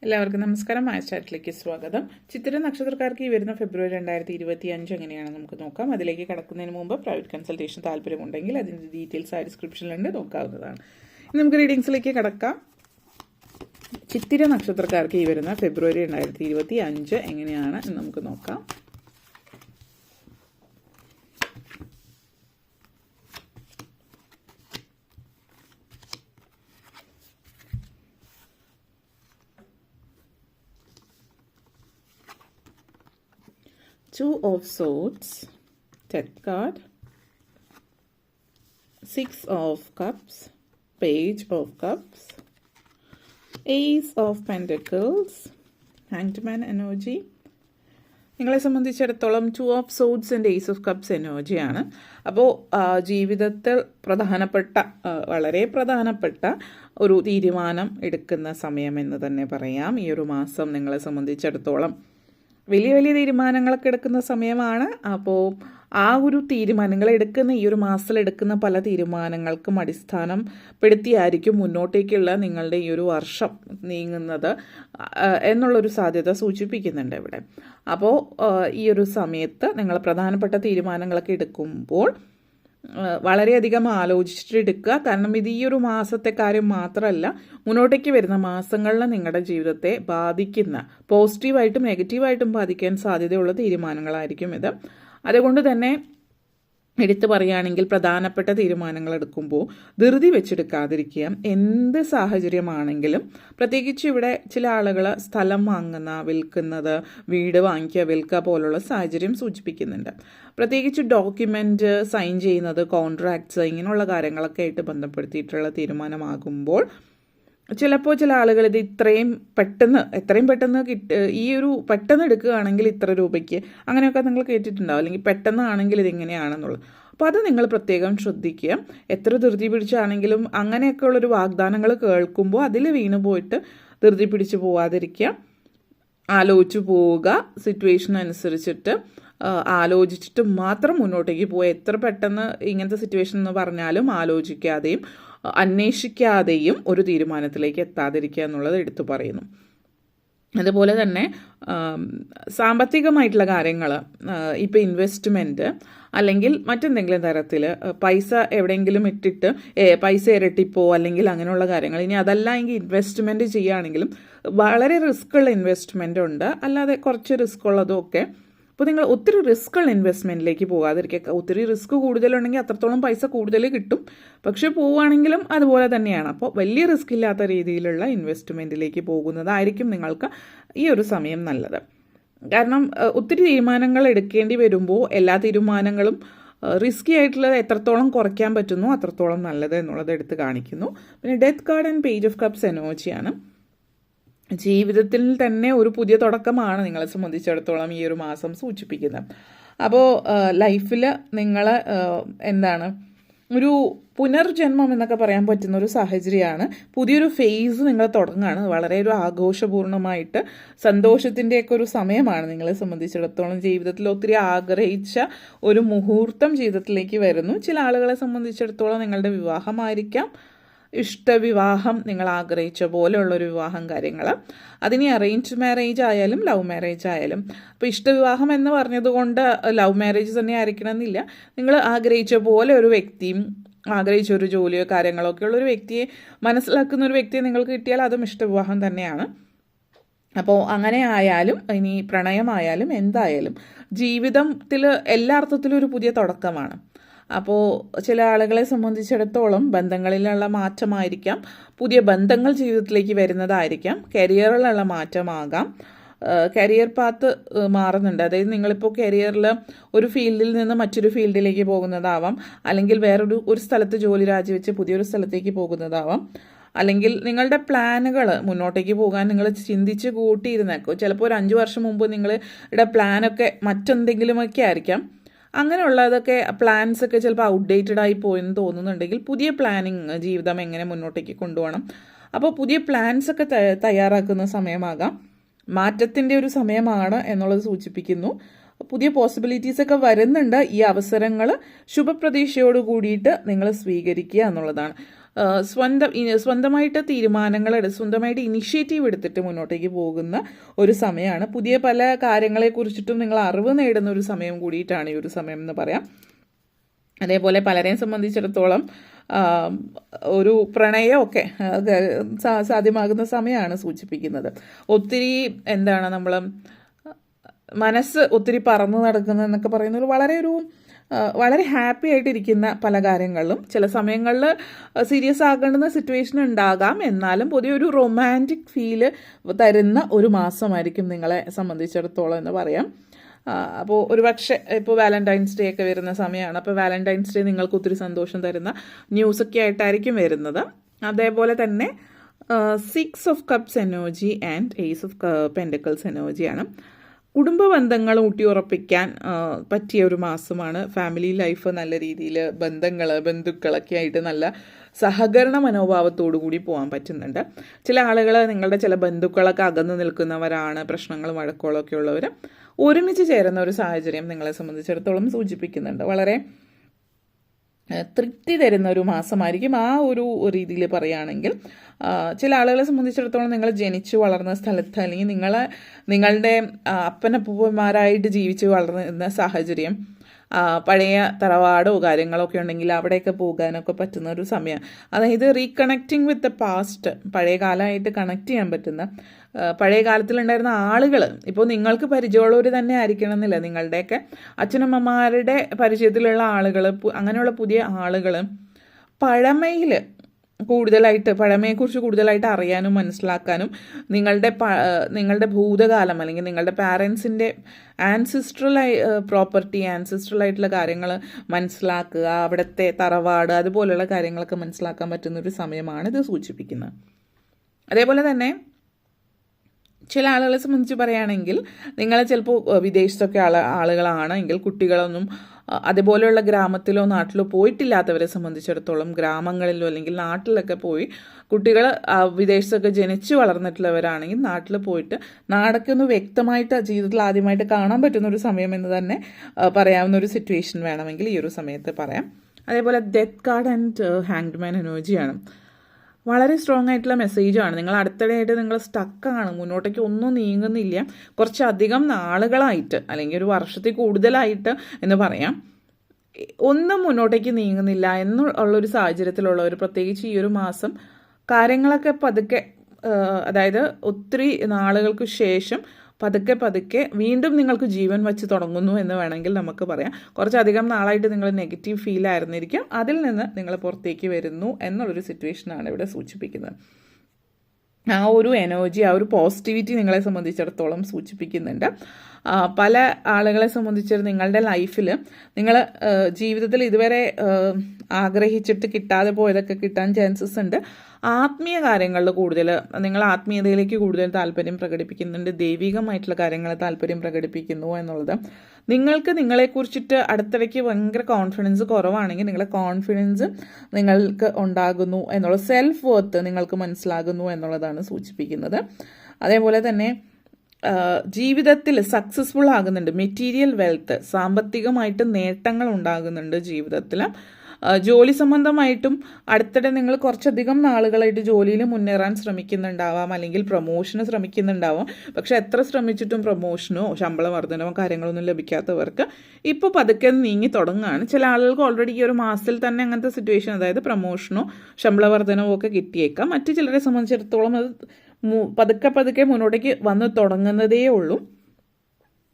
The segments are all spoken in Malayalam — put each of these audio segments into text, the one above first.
എല്ലാവർക്കും നമസ്കാരം. ചാറ്റിലേക്ക് സ്വാഗതം. ചിത്തിര നക്ഷത്രക്കാർക്ക് ഈ വരുന്ന ഫെബ്രുവരി 2025 എങ്ങനെയാണ് നമുക്ക് നോക്കാം. അതിലേക്ക് കടക്കുന്നതിന് മുമ്പ് പ്രൈവറ്റ് കൺസൾട്ടേഷൻ താല്പര്യമുണ്ടെങ്കിൽ അതിൻ്റെ ഡീറ്റെയിൽസ് ആ ഡിസ്ക്രിപ്ഷനിലുണ്ട്, നോക്കാവുന്നതാണ്. ഇനി നമുക്ക് റീഡിങ്സിലേക്ക് കടക്കാം. ചിത്തിര നക്ഷത്രക്കാർക്ക് ഈ വരുന്ന ഫെബ്രുവരി 2025 എങ്ങനെയാണ് എന്ന് നമുക്ക് നോക്കാം. Two of Swords, Death card, Six of Cups, Page of Cups, Ace of Pentacles, Hanged Man energy. നിങ്ങളെ സംബന്ധിച്ചിടത്തോളം 2 of Swords and Ace of Cups എനർജിയാണ്. അപ്പോൾ ജീവിതത്തിൽ വളരെ പ്രധാനപ്പെട്ട ഒരു തീരുമാനം എടുക്കുന്ന സമയമെന്ന് തന്നെ പറയാം. ഈ ഒരു മാസം നിങ്ങളെ സംബന്ധിച്ചിടത്തോളം വലിയ വലിയ തീരുമാനങ്ങളൊക്കെ എടുക്കുന്ന സമയമാണ്. അപ്പോൾ ആ ഒരു തീരുമാനങ്ങൾ എടുക്കുന്ന ഈ ഒരു മാസത്തിൽ എടുക്കുന്ന പല തീരുമാനങ്ങൾക്കും അടിസ്ഥാനപ്പെടുത്തിയായിരിക്കും മുന്നോട്ടേക്കുള്ള നിങ്ങളുടെ ഈ ഒരു വർഷം നീങ്ങുന്നത് എന്നുള്ളൊരു സാധ്യത സൂചിപ്പിക്കുന്നുണ്ട് ഇവിടെ. അപ്പോൾ ഈ ഒരു സമയത്ത് നിങ്ങൾ പ്രധാനപ്പെട്ട തീരുമാനങ്ങളൊക്കെ എടുക്കുമ്പോൾ വളരെയധികം ആലോചിച്ചിട്ടെടുക്കുക. കാരണം ഇത് ഈ ഒരു മാസത്തെ കാര്യം മാത്രമല്ല, മുന്നോട്ടേക്ക് വരുന്ന മാസങ്ങളിൽ നിങ്ങളുടെ ജീവിതത്തെ ബാധിക്കുന്ന, പോസിറ്റീവായിട്ടും നെഗറ്റീവായിട്ടും ബാധിക്കാൻ സാധ്യതയുള്ള തീരുമാനങ്ങളായിരിക്കും ഇത്. അതുകൊണ്ട് തന്നെ എടുത്തു പറയുകയാണെങ്കിൽ പ്രധാനപ്പെട്ട തീരുമാനങ്ങൾ എടുക്കുമ്പോൾ ധൃതി വെച്ചെടുക്കാതിരിക്കുക. എന്ത് സാഹചര്യമാണെങ്കിലും, പ്രത്യേകിച്ച് ഇവിടെ ചില ആളുകൾ സ്ഥലം വാങ്ങുന്ന, വിൽക്കുന്നത്, വീട് വാങ്ങിക്കുക, വിൽക്കുക പോലുള്ള സാഹചര്യം സൂചിപ്പിക്കുന്നുണ്ട്. പ്രത്യേകിച്ച് ഡോക്യുമെൻ്റ് സൈൻ ചെയ്യുന്നത്, കോൺട്രാക്ട്സ്, ഇങ്ങനെയുള്ള കാര്യങ്ങളൊക്കെ ആയിട്ട് ബന്ധപ്പെടുത്തിയിട്ടുള്ള തീരുമാനമാകുമ്പോൾ ചിലപ്പോൾ ചില ആളുകൾ ഇത് എത്രയും പെട്ടെന്ന് ഈ ഒരു പെട്ടെന്ന് എടുക്കുകയാണെങ്കിൽ ഇത്ര രൂപയ്ക്ക്, അങ്ങനെയൊക്കെ നിങ്ങൾ കേട്ടിട്ടുണ്ടാവും. അല്ലെങ്കിൽ പെട്ടെന്നാണെങ്കിൽ ഇതിങ്ങനെയാണെന്നുള്ളത്. അപ്പോൾ അത് നിങ്ങൾ പ്രത്യേകം ശ്രദ്ധിക്കുക. എത്ര ധൃതി പിടിച്ചാണെങ്കിലും അങ്ങനെയൊക്കെയുള്ളൊരു വാഗ്ദാനങ്ങൾ കേൾക്കുമ്പോൾ അതിൽ വീണ് പോയിട്ട് ധൃതി പിടിച്ച് പോവാതിരിക്കുക. ആലോചിച്ച് പോവുക. സിറ്റുവേഷൻ അനുസരിച്ചിട്ട് ആലോചിച്ചിട്ട് മാത്രം മുന്നോട്ടേക്ക് പോവുക. എത്ര പെട്ടെന്ന് ഇങ്ങനത്തെ സിറ്റുവേഷൻ എന്ന് പറഞ്ഞാലും ആലോചിക്കാതെയും അന്വേഷിക്കാതെയും ഒരു തീരുമാനത്തിലേക്ക് എത്താതിരിക്കുക എന്നുള്ളത് എടുത്തു പറയുന്നു. അതുപോലെ തന്നെ സാമ്പത്തികമായിട്ടുള്ള കാര്യങ്ങൾ, ഇപ്പോൾ ഇൻവെസ്റ്റ്മെൻറ്റ് അല്ലെങ്കിൽ മറ്റെന്തെങ്കിലും തരത്തിൽ പൈസ എവിടെയെങ്കിലും ഇട്ടിട്ട് പൈസ ഇരട്ടിപ്പോ അല്ലെങ്കിൽ അങ്ങനെയുള്ള കാര്യങ്ങൾ. ഇനി അതല്ല എങ്കിൽ ഇൻവെസ്റ്റ്മെൻറ്റ് ചെയ്യുകയാണെങ്കിലും വളരെ റിസ്ക്കുള്ള ഇൻവെസ്റ്റ്മെൻ്റ് ഉണ്ട്, അല്ലാതെ കുറച്ച് റിസ്ക് ഉള്ളതും ഒക്കെ. അപ്പോൾ നിങ്ങൾ ഒത്തിരി റിസ്ക്കുള്ള ഇൻവെസ്റ്റ്മെൻറ്റിലേക്ക് പോകാതിരിക്കുക. ഒത്തിരി റിസ്ക് കൂടുതലുണ്ടെങ്കിൽ അത്രത്തോളം പൈസ കൂടുതൽ കിട്ടും, പക്ഷേ പോവുകയാണെങ്കിലും അതുപോലെ തന്നെയാണ്. അപ്പോൾ വലിയ റിസ്ക് ഇല്ലാത്ത രീതിയിലുള്ള ഇൻവെസ്റ്റ്മെൻറ്റിലേക്ക് പോകുന്നതായിരിക്കും നിങ്ങൾക്ക് ഈ ഒരു സമയം നല്ലത്. കാരണം ഒത്തിരി തീരുമാനങ്ങൾ എടുക്കേണ്ടി വരുമ്പോൾ എല്ലാ തീരുമാനങ്ങളും റിസ്കി ആയിട്ടുള്ളത് എത്രത്തോളം കുറയ്ക്കാൻ പറ്റുന്നു അത്രത്തോളം നല്ലത് എന്നുള്ളത് എടുത്ത് കാണിക്കുന്നു. പിന്നെ death card and page of cups എനർജിയാണ്. ജീവിതത്തിൽ തന്നെ ഒരു പുതിയ തുടക്കമാണ് നിങ്ങളെ സംബന്ധിച്ചിടത്തോളം ഈ ഒരു മാസം സൂചിപ്പിക്കുന്നത്. അപ്പോൾ ലൈഫിൽ നിങ്ങൾ ഒരു പുനർജന്മം എന്നൊക്കെ പറയാൻ പറ്റുന്ന ഒരു സാഹചര്യമാണ്. പുതിയൊരു ഫേസ് നിങ്ങൾ തുടങ്ങുകയാണ്. വളരെ ഒരു ആഘോഷപൂർണ്ണമായിട്ട് സന്തോഷത്തിൻ്റെയൊക്കെ ഒരു സമയമാണ് നിങ്ങളെ സംബന്ധിച്ചിടത്തോളം. ജീവിതത്തിൽ ഒത്തിരി ആഗ്രഹിച്ച ഒരു മുഹൂർത്തം ജീവിതത്തിലേക്ക് വരുന്നു. ചില ആളുകളെ സംബന്ധിച്ചിടത്തോളം നിങ്ങളുടെ വിവാഹമായിരിക്കാം, ഇഷ്ടവിവാഹം, നിങ്ങൾ ആഗ്രഹിച്ച പോലെയുള്ളൊരു വിവാഹം കാര്യങ്ങൾ. അതിനി അറേഞ്ച് മാരേജ് ആയാലും ലവ് മാരേജ് ആയാലും. അപ്പോൾ ഇഷ്ടവിവാഹം എന്ന് പറഞ്ഞതുകൊണ്ട് ലവ് മാരേജ് തന്നെ ആയിരിക്കണമെന്നില്ല. നിങ്ങൾ ആഗ്രഹിച്ച പോലെ ഒരു വ്യക്തിയും ആഗ്രഹിച്ച ഒരു ജോലിയോ കാര്യങ്ങളോ ഒക്കെ ഉള്ളൊരു വ്യക്തിയെ, മനസ്സിലാക്കുന്ന ഒരു വ്യക്തിയെ നിങ്ങൾക്ക് കിട്ടിയാൽ അതും ഇഷ്ടവിവാഹം തന്നെയാണ്. അപ്പോൾ അങ്ങനെ ആയാലും ഇനി പ്രണയമായാലും എന്തായാലും ജീവിതത്തിൽ എല്ലാ അർത്ഥത്തിലും ഒരു പുതിയ തുടക്കമാണ്. അപ്പോൾ ചില ആളുകളെ സംബന്ധിച്ചിടത്തോളം ബന്ധങ്ങളിലുള്ള മാറ്റമായിരിക്കാം, പുതിയ ബന്ധങ്ങൾ ജീവിതത്തിലേക്ക് വരുന്നതായിരിക്കാം, കരിയറിലുള്ള മാറ്റമാകാം, കരിയർ പാത്ത് മാറുന്നുണ്ട്. അതായത് നിങ്ങളിപ്പോൾ കരിയറിൽ ഒരു ഫീൽഡിൽ നിന്ന് മറ്റൊരു ഫീൽഡിലേക്ക് പോകുന്നതാവാം, അല്ലെങ്കിൽ ഒരു സ്ഥലത്ത് ജോലി രാജിവെച്ച് പുതിയൊരു സ്ഥലത്തേക്ക് പോകുന്നതാവാം, അല്ലെങ്കിൽ നിങ്ങളുടെ പ്ലാനുകൾ മുന്നോട്ടേക്ക് പോകാൻ നിങ്ങൾ ചിന്തിച്ച് കൂട്ടിയിരുന്നേക്കും. ചിലപ്പോൾ ഒരു 5 വർഷം മുമ്പ് നിങ്ങളുടെ പ്ലാനൊക്കെ മറ്റെന്തെങ്കിലുമൊക്കെ ആയിരിക്കാം. അങ്ങനെയുള്ളതൊക്കെ പ്ലാൻസൊക്കെ ചിലപ്പോൾ ഔട്ട്ഡേറ്റഡ് ആയി പോയെന്ന് തോന്നുന്നുണ്ടെങ്കിൽ പുതിയ പ്ലാനിങ്, ജീവിതം എങ്ങനെ മുന്നോട്ടേക്ക് കൊണ്ടുപോകണം, അപ്പോൾ പുതിയ പ്ലാൻസൊക്കെ തയ്യാറാക്കുന്ന സമയമാകാം. മാറ്റത്തിൻ്റെ ഒരു സമയമാണ് എന്നുള്ളത് സൂചിപ്പിക്കുന്നു. പുതിയ പോസിബിലിറ്റീസൊക്കെ വരുന്നുണ്ട്. ഈ അവസരങ്ങൾ ശുഭപ്രതീക്ഷയോട് കൂടിയിട്ട് നിങ്ങൾ സ്വീകരിക്കുക എന്നുള്ളതാണ്. സ്വന്തമായിട്ട് സ്വന്തമായിട്ട് ഇനിഷ്യേറ്റീവ് എടുത്തിട്ട് മുന്നോട്ടേക്ക് പോകുന്ന ഒരു സമയമാണ്. പുതിയ പല കാര്യങ്ങളെക്കുറിച്ചിട്ടും നിങ്ങൾ അറിവ് നേടുന്ന ഒരു സമയം കൂടിയിട്ടാണ് ഈ ഒരു സമയം എന്ന് പറയാം. അതേപോലെ പലരെയും സംബന്ധിച്ചിടത്തോളം ഒരു പ്രണയമൊക്കെ സാധ്യമാകുന്ന സമയമാണ് സൂചിപ്പിക്കുന്നത്. ഒത്തിരി നമ്മൾ മനസ്സ് ഒത്തിരി പറന്നു നടക്കുന്നതെന്നൊക്കെ പറയുന്നത് വളരെ ഹാപ്പി ആയിട്ടിരിക്കുന്ന പല കാര്യങ്ങളിലും ചില സമയങ്ങളിൽ സീരിയസ് ആകേണ്ടുന്ന സിറ്റുവേഷൻ ഉണ്ടാകാം. എന്നാലും പൊതുവെ ഒരു റൊമാൻറ്റിക് ഫീല് തരുന്ന ഒരു മാസമായിരിക്കും നിങ്ങളെ സംബന്ധിച്ചിടത്തോളം എന്ന് പറയാം. അപ്പോൾ ഒരു പക്ഷേ ഇപ്പോൾ വാലന്റൈൻസ് ഡേ ഒക്കെ വരുന്ന സമയമാണ്. അപ്പോൾ വാലന്റൈൻസ് ഡേ നിങ്ങൾക്ക് ഒത്തിരി സന്തോഷം തരുന്ന ന്യൂസൊക്കെ ആയിട്ടായിരിക്കും വരുന്നത്. അതേപോലെ തന്നെ 6 of cups energy and ace of pentacles എനർജിയാണ്. കുടുംബ ബന്ധങ്ങൾ ഊട്ടിയുറപ്പിക്കാൻ പറ്റിയ ഒരു മാസമാണ്. ഫാമിലി ലൈഫ് നല്ല രീതിയിൽ ബന്ധുക്കളൊക്കെ ആയിട്ട് നല്ല സഹകരണ മനോഭാവത്തോടു കൂടി പോകാൻ പറ്റുന്നുണ്ട്. ചില ആളുകൾ നിങ്ങളുടെ ചില ബന്ധുക്കളൊക്കെ അകന്നു നിൽക്കുന്നവരാണ്, പ്രശ്നങ്ങളും വഴക്കുകളൊക്കെ ഉള്ളവർ ഒരുമിച്ച് ചേരുന്ന ഒരു സാഹചര്യം നിങ്ങളെ സംബന്ധിച്ചിടത്തോളം സൂചിപ്പിക്കുന്നുണ്ട്. വളരെ തൃപ്തി തരുന്ന ഒരു മാസമായിരിക്കും ആ ഒരു രീതിയിൽ പറയുകയാണെങ്കിൽ. ചില ആളുകളെ സംബന്ധിച്ചിടത്തോളം നിങ്ങൾ ജനിച്ചു വളർന്ന സ്ഥലത്ത് അല്ലെങ്കിൽ നിങ്ങളുടെ അപ്പനപ്പൂപ്പന്മാരായിട്ട് ജീവിച്ച് വളർന്ന സാഹചര്യം, പഴയ തറവാടോ കാര്യങ്ങളൊക്കെ ഉണ്ടെങ്കിൽ അവിടെയൊക്കെ പോകാനൊക്കെ പറ്റുന്ന ഒരു സമയം. അതായത് റീകണക്റ്റിംഗ് വിത്ത് ദ പാസ്റ്റ്, പഴയ കാലമായിട്ട് കണക്ട് ചെയ്യാൻ പറ്റുന്ന, പഴയ കാലത്തിലുണ്ടായിരുന്ന ആളുകൾ ഇപ്പോൾ നിങ്ങൾക്ക് പരിചയമുള്ളവർ തന്നെ ആയിരിക്കണം എന്നില്ല, നിങ്ങളുടെയൊക്കെ അച്ഛനമ്മമാരുടെ പരിചയത്തിലുള്ള ആളുകൾ, അങ്ങനെയുള്ള പുതിയ ആളുകൾ പഴമയെക്കുറിച്ച് കൂടുതലായിട്ട് അറിയാനും മനസ്സിലാക്കാനും നിങ്ങളുടെ ഭൂതകാലം അല്ലെങ്കിൽ നിങ്ങളുടെ പാരൻസിൻ്റെ ആൻസിസ്ട്രലായിട്ടുള്ള കാര്യങ്ങൾ മനസ്സിലാക്കുക, അവിടുത്തെ തറവാട് അതുപോലെയുള്ള കാര്യങ്ങളൊക്കെ മനസ്സിലാക്കാൻ പറ്റുന്നൊരു സമയമാണ് ഇത് സൂചിപ്പിക്കുന്നത്. അതേപോലെ തന്നെ ചില ആളുകളെ സംബന്ധിച്ച് പറയുകയാണെങ്കിൽ നിങ്ങൾ ചിലപ്പോൾ വിദേശത്തൊക്കെ ആളുകളാണെങ്കിൽ കുട്ടികളൊന്നും അതുപോലെയുള്ള ഗ്രാമത്തിലോ നാട്ടിലോ പോയിട്ടില്ലാത്തവരെ സംബന്ധിച്ചിടത്തോളം ഗ്രാമങ്ങളിലോ അല്ലെങ്കിൽ നാട്ടിലൊക്കെ പോയി കുട്ടികൾ വിദേശത്തൊക്കെ ജനിച്ചു വളർന്നിട്ടുള്ളവരാണെങ്കിൽ നാട്ടിൽ പോയിട്ട് നാടൊക്കെ ഒന്ന് വ്യക്തമായിട്ട് ജീവിതത്തിൽ ആദ്യമായിട്ട് കാണാൻ പറ്റുന്ന ഒരു സമയം എന്ന് തന്നെ പറയാവുന്ന ഒരു സിറ്റുവേഷൻ വേണമെങ്കിൽ ഈ ഒരു സമയത്ത് പറയാം. അതേപോലെ death card and hanged man എനർജിയാണ്. വളരെ സ്ട്രോങ് ആയിട്ടുള്ള മെസ്സേജാണ്. നിങ്ങൾ അടുത്തിടെയായിട്ട് നിങ്ങൾ സ്റ്റക്കാണ്, മുന്നോട്ടേക്ക് ഒന്നും നീങ്ങുന്നില്ല, കുറച്ചധികം നാളുകളായിട്ട് അല്ലെങ്കിൽ ഒരു വർഷത്തിൽ കൂടുതലായിട്ട് എന്ന് പറയാം, ഒന്നും മുന്നോട്ടേക്ക് നീങ്ങുന്നില്ല എന്നുള്ളൊരു സാഹചര്യത്തിലുള്ളവർ പ്രത്യേകിച്ച് ഈ ഒരു മാസം കാര്യങ്ങളൊക്കെ പതുക്കെ, അതായത് ഒത്തിരി നാളുകൾക്ക് ശേഷം പതുക്കെ വീണ്ടും നിങ്ങൾക്ക് ജീവൻ വച്ച് തുടങ്ങുന്നു എന്ന് വേണമെങ്കിൽ നമുക്ക് പറയാം. കുറച്ചധികം നാളായിട്ട് നിങ്ങൾ നെഗറ്റീവ് ഫീൽ ആയിരുന്നിരിക്കും, അതിൽ നിന്ന് നിങ്ങൾ പുറത്തേക്ക് വരുന്നു എന്നുള്ളൊരു സിറ്റുവേഷനാണ് ഇവിടെ സൂചിപ്പിക്കുന്നത്. ആ ഒരു എനർജി, ആ ഒരു പോസിറ്റിവിറ്റി നിങ്ങളെ സംബന്ധിച്ചിടത്തോളം സൂചിപ്പിക്കുന്നുണ്ട്. പല ആളുകളെ സംബന്ധിച്ച് നിങ്ങളുടെ ലൈഫിൽ നിങ്ങൾ ജീവിതത്തിൽ ഇതുവരെ ആഗ്രഹിച്ചിട്ട് കിട്ടാതെ പോയതൊക്കെ കിട്ടാൻ ചാൻസസ് ഉണ്ട്. ആത്മീയ കാര്യങ്ങളിൽ കൂടുതൽ നിങ്ങൾ ആത്മീയതയിലേക്ക് കൂടുതൽ താല്പര്യം പ്രകടിപ്പിക്കുന്നുണ്ട്, ദൈവികമായിട്ടുള്ള കാര്യങ്ങൾ താല്പര്യം പ്രകടിപ്പിക്കുന്നു എന്നുള്ളത്. നിങ്ങൾക്ക് നിങ്ങളെക്കുറിച്ചിട്ട് അടുത്തിടയ്ക്ക് ഭയങ്കര കോൺഫിഡൻസ് കുറവാണെങ്കിൽ നിങ്ങളുടെ കോൺഫിഡൻസ് നിങ്ങൾക്ക് ഉണ്ടാകുന്നു എന്നുള്ള സെൽഫ് വർത്ത് നിങ്ങൾക്ക് മനസ്സിലാകുന്നു എന്നുള്ളതാണ് സൂചിപ്പിക്കുന്നത്. അതേപോലെ തന്നെ ജീവിതത്തിൽ സക്സസ്ഫുൾ ആകുന്നുണ്ട്, മെറ്റീരിയൽ വെൽത്ത്, സാമ്പത്തികമായിട്ട് നേട്ടങ്ങൾ ഉണ്ടാകുന്നുണ്ട് ജീവിതത്തിൽ. ജോലി സംബന്ധമായിട്ടും അടുത്തിടെ നിങ്ങൾ കുറച്ചധികം നാളുകളായിട്ട് ജോലിയിൽ മുന്നേറാൻ ശ്രമിക്കുന്നുണ്ടാവാം, അല്ലെങ്കിൽ പ്രൊമോഷന് ശ്രമിക്കുന്നുണ്ടാവാം. പക്ഷെ എത്ര ശ്രമിച്ചിട്ടും പ്രൊമോഷനോ ശമ്പള വർധനവോ കാര്യങ്ങളൊന്നും ലഭിക്കാത്തവർക്ക് ഇപ്പോൾ പതുക്കെ നീങ്ങി തുടങ്ങുകയാണ്. ചില ആളുകൾക്ക് ഓൾറെഡി ഈ ഒരു മാസത്തിൽ തന്നെ അങ്ങനത്തെ സിറ്റുവേഷൻ, അതായത് പ്രൊമോഷനോ ശമ്പള വർധനവോ ഒക്കെ കിട്ടിയേക്കാം. മറ്റു ചിലരെ സംബന്ധിച്ചിടത്തോളം അത് പതുക്കെ മുന്നോട്ടേക്ക് വന്ന് തുടങ്ങുന്നതേ ഉള്ളൂ.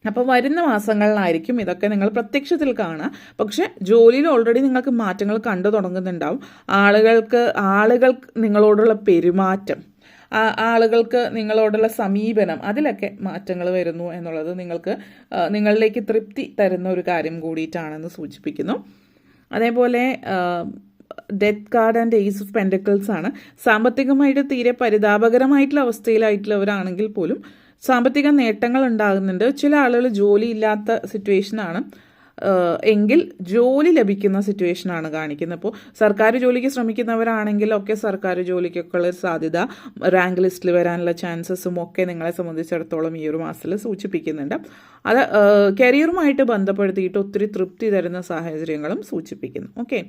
അപ്പോൾ വരുന്ന മാസങ്ങളിലായിരിക്കും ഇതൊക്കെ നിങ്ങൾ പ്രത്യക്ഷത്തിൽ കാണുക. പക്ഷെ ജോലിയിൽ ഓൾറെഡി നിങ്ങൾക്ക് മാറ്റങ്ങൾ കണ്ടു തുടങ്ങുന്നുണ്ടാവും. ആളുകൾക്ക് നിങ്ങളോടുള്ള പെരുമാറ്റം, ആളുകൾക്ക് നിങ്ങളോടുള്ള സമീപനം, അതിലൊക്കെ മാറ്റങ്ങൾ വരുന്നു എന്നുള്ളത് നിങ്ങളിലേക്ക് തൃപ്തി തരുന്ന ഒരു കാര്യം കൂടിയിട്ടാണെന്ന് സൂചിപ്പിക്കുന്നു. അതേപോലെ death card and ace of pentacles ആണ്. സാമ്പത്തികമായിട്ട് തീരെ പരിതാപകരമായിട്ടുള്ള അവസ്ഥയിലായിട്ടുള്ളവരാണെങ്കിൽ പോലും സാമ്പത്തിക നേട്ടങ്ങൾ ഉണ്ടാകുന്നുണ്ട്. ചില ആളുകൾ ജോലി ഇല്ലാത്ത സിറ്റുവേഷനാണ് എങ്കിൽ ജോലി ലഭിക്കുന്ന സിറ്റുവേഷനാണ് കാണിക്കുന്നത്. അപ്പോൾ സർക്കാർ ജോലിക്ക് ശ്രമിക്കുന്നവരാണെങ്കിലൊക്കെ സർക്കാർ ജോലിക്കൊക്കെ ഉള്ള സാധ്യത, റാങ്ക് ലിസ്റ്റിൽ വരാനുള്ള ചാൻസസും ഒക്കെ നിങ്ങളെ സംബന്ധിച്ചിടത്തോളം ഈ ഒരു മാസത്തിൽ സൂചിപ്പിക്കുന്നുണ്ട്. അത് കരിയറുമായിട്ട് ബന്ധപ്പെടുത്തിയിട്ട് ഒത്തിരി തൃപ്തി തരുന്ന സാഹചര്യങ്ങളും സൂചിപ്പിക്കുന്നു. ഓക്കെ,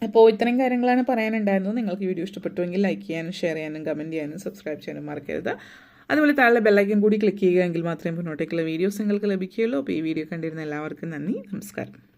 അപ്പോൾ ഇത്രയും കാര്യങ്ങളാണ് പറയാനുണ്ടായിരുന്നത്. നിങ്ങൾക്ക് വീഡിയോ ഇഷ്ടപ്പെട്ടുവെങ്കിൽ ലൈക്ക് ചെയ്യാനും ഷെയർ ചെയ്യാനും കമൻറ്റ് ചെയ്യാനും സബ്സ്ക്രൈബ് ചെയ്യാനും മറക്കരുത്. അതുപോലെ താഴെ ബെല്ലൈക്കൻ കൂടി ക്ലിക്ക് ചെയ്യുക, എങ്കിൽ മാത്രമേ മുന്നോട്ടേക്കുള്ള വീഡിയോസ് നിങ്ങൾക്ക് ലഭിക്കുകയുള്ളൂ. അപ്പോൾ ഈ വീഡിയോ കണ്ടിരുന്ന എല്ലാവർക്കും നന്ദി, നമസ്കാരം.